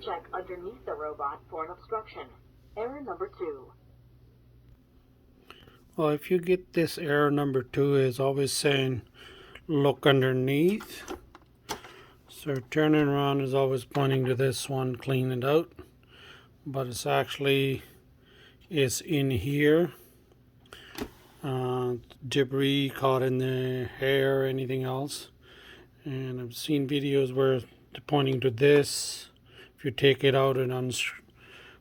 check underneath the robot for an obstruction. Error number 2. Well, if you get this error number 2 is always saying look underneath. So turning around is always pointing to this one, clean it out. But it's actually is in here. Debris caught in the hair or anything else. And I've seen videos where they're pointing to this. If you take it out and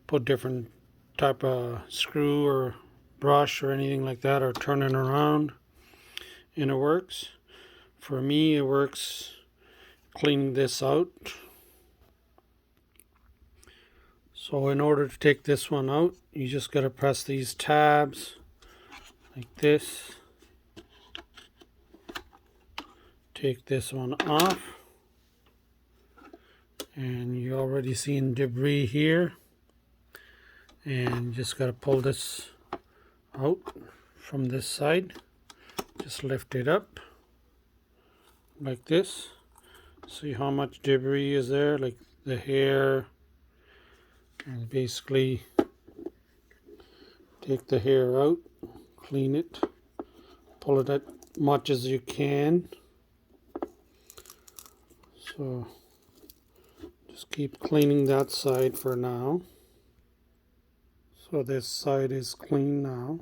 put different type of screw or brush or anything like that, or turn it around, and it works. For me, it works cleaning this out. So in order to take this one out, you just got to press these tabs like this. Take this one off. And you already seen debris here. And just got to pull this out from this side. Just lift it up like this. See how much debris is there, like the hair. And basically take the hair out, clean it, pull it as much as you can. So just keep cleaning that side for now. So this side is clean now.